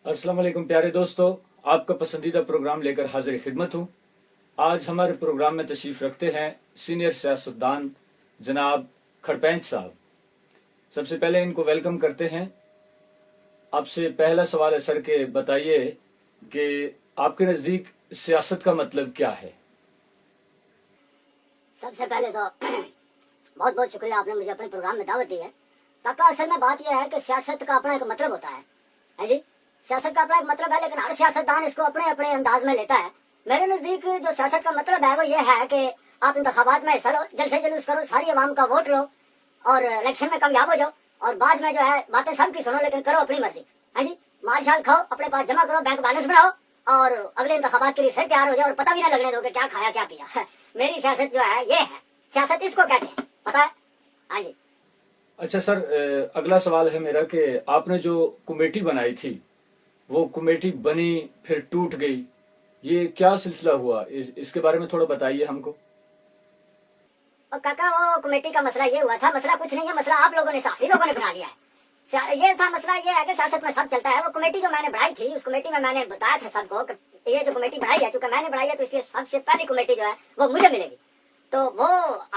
अस्सलाम वालेकुम प्यारे दोस्तों, आपका पसंदीदा प्रोग्राम लेकर हाजिर खिदमत हूँ। आज हमारे प्रोग्राम में तशरीफ रखते हैं सीनियर सियासतदान जनाब खड़पेंच साहब। सबसे पहले इनको वेलकम करते हैं। आपसे पहला सवाल है सर के बताइए कि आपके नज़दीक सियासत का मतलब क्या है। सबसे पहले तो बहुत बहुत शुक्रिया, आपने मुझे अपने प्रोग्राम में दावत दी है। काका असल में बात यह है कि सियासत का अपना एक मतलब होता है जी। सियासत का अपना एक मतलब है, लेकिन हर सियासतदान इसको अपने अपने अंदाज में लेता है। मेरे नजदीक जो सियासत का मतलब है वो ये है कि आप इंतखाबात में हिस्सा लो, जलसे जुलूस करो, सारी आवाम का वोट लो और इलेक्शन में कामयाब हो जाओ, और बाद में जो है बातें सबकी सुनो लेकिन करो अपनी मर्जी। है जी, माल शाल खाओ, अपने पास जमा करो, बैंक बैलेंस बनाओ और अगले इंतखाबात के लिए फिर तैयार हो जाओ और पता भी ना लगने दो कि क्या खाया क्या पिया। मेरी सियासत जो है ये है, सियासत इसको कहते हैं, पता है। हाँ जी। अच्छा सर, अगला सवाल है मेरा कि आपने जो कमेटी बनाई थी वो कमेटी बनी फिर टूट गई, ये क्या सिलसिला हुआ, इसके बारे में थोड़ा बताइए हमको। और काका वो कमेटी का मसला ये हुआ था, मसला कुछ नहीं है, मसला आप लोगों ने साफी लोगों ने बना लिया है। ये था मसला, ये है कि सियासत में सब चलता है। वो कमेटी जो मैंने बनाई थी, उस कमेटी में मैंने बताया था सबको कि ये जो कमेटी बनाई है, क्योंकि मैंने बनाई है तो इसलिए सबसे पहली कमेटी जो है वो मुझे मिलेगी। तो वो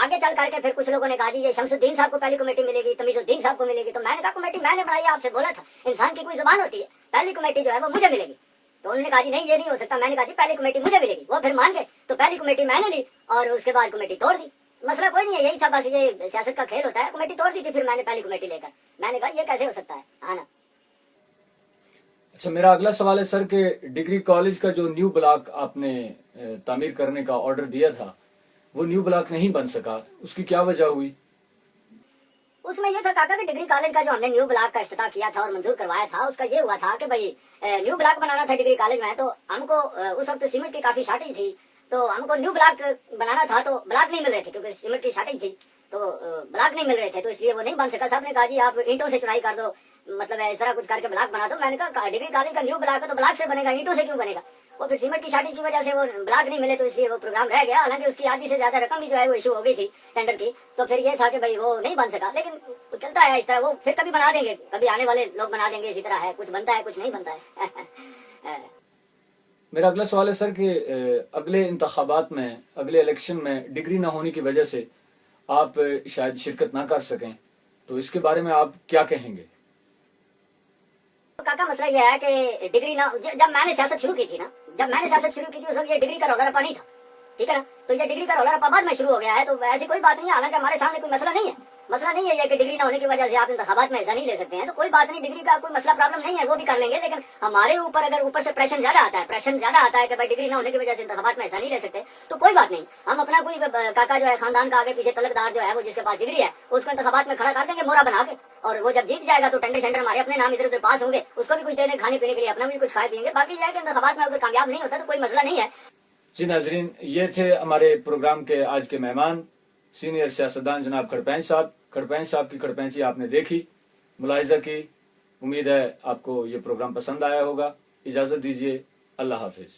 आगे चल करके फिर कुछ लोगों ने कहा जी ये शमसुद्दीन साहब को पहली कमेटी मिलेगी, तमीजुद्दीन साहब को मिलेगी। तो मैंने कहा कमेटी मैंने बनाई है, आपसे बोला था, इंसान की कोई जुबान होती है, पहली कमेटी जो है वो मुझे मिलेगी। तो उन्होंने कहा जी नहीं ये नहीं हो सकता। मैंने कहा जी पहली कमेटी मुझे मिलेगी। वो फिर मान गए, तो पहली कमेटी मैंने ली और उसके बाद कमेटी तोड़ दी। मसला कोई नहीं है, यही था बस, ये सियासत का खेल होता है। कमेटी तोड़ दी थी फिर मैंने पहली कमेटी लेकर। मैंने कहा ये कैसे हो सकता है, हाँ ना। अच्छा, मेरा अगला सवाल है सर कि डिग्री कॉलेज का जो न्यू ब्लॉक आपने तामीर करने का ऑर्डर दिया था वो न्यू ब्लॉक नहीं बन सका, उसकी क्या वजह हुई। उसमें ये था काका कि डिग्री कॉलेज का जो हमने न्यू ब्लॉक का इफ्तिताह किया था और मंजूर करवाया था, उसका ये हुआ था कि भाई न्यू ब्लॉक बनाना था डिग्री कॉलेज में। तो हमको उस वक्त सीमेंट की काफी शॉर्टेज थी, तो हमको न्यू ब्लॉक बनाना था, तो ब्लॉक नहीं मिल रहे थे क्योंकि सीमेंट की शॉर्टेज थी, तो ब्लॉक नहीं मिल रहे थे, तो इसलिए वो नहीं बन सका। साहब ने कहा जी आप ईंटों से चुनाई कर दो, मतलब इस तरह कुछ करके ब्लॉक बना दो। मैंने कहा डिग्री कॉलेज का न्यू ब्लॉक है तो ब्लॉक से बनेगा, ईंटों से क्यों बनेगा। वो फिर सीमेंट की शॉर्टेज की वजह से वो ब्लॉक नहीं मिले, तो इसलिए वो प्रोग्राम रह गया। हालांकि उसकी आधी से ज्यादा रकम भी जो है वो इशू हो गई थी टेंडर की, तो फिर ये था कि भाई वो नहीं बन सका। लेकिन चलता है इस तरह, वो फिर कभी बना देंगे, कभी आने वाले लोग बना देंगे। इसी तरह है, कुछ बनता है कुछ नहीं बनता है। मेरा अगला सवाल है सर कि अगले इंतखाबात में, अगले इलेक्शन में डिग्री ना होने की वजह से आप शायद शिरकत ना कर सकें, तो इसके बारे में आप क्या कहेंगे। तो काका मसला ये है कि डिग्री ना, जब मैंने सियासत शुरू की थी ना, जब मैंने सियासत शुरू की थी उस वक्त ये डिग्री का रौला रप्पा नहीं था, ठीक है ना। तो ये डिग्री का रौला रप्पा बाद में शुरू हो गया है, तो ऐसी कोई बात नहीं है। हालांकि हमारे सामने कोई मसला नहीं है, मसला नहीं है ये कि डिग्री ना होने की वजह से आप इंतखाबात में हिस्सा नहीं ले सकते हैं, तो कोई बात नहीं, डिग्री का कोई मसला प्रॉब्लम नहीं है, वो भी कर लेंगे। लेकिन हमारे ऊपर अगर ऊपर से प्रेशर ज्यादा आता है, प्रेशर ज्यादा आता है कि भाई डिग्री ना होने की वजह से इंतखाबात में हिस्सा नहीं ले सकते, तो कोई बात नहीं, हम अपना कोई काका जो है खानदान का आगे पीछे तलकदार जो है वो जिसके पास डिग्री है उसको इंतखाबात में खड़ा कर देंगे मोहरा बना के, और वो जब जीत जाएगा तो टेंडर शेंडर हमारे अपने नाम इधर उधर पास होंगे, उसको भी कुछ देने खाने पीने के लिए, अपना भी कुछ खाए पिएंगे। बाकी यह है कि इंतखाबात में अगर कामयाब नहीं होता तो कोई मसला नहीं है। जी नाजरीन, ये थे हमारे प्रोग्राम के आज के मेहमान सीनियर सियासतदान जनाब खड़पेंच साहब। खड़पेंच साहब की खड़पेंची आपने देखी, मुलाहिजा की। उम्मीद है आपको ये प्रोग्राम पसंद आया होगा। इजाजत दीजिए, अल्लाह हाफिज।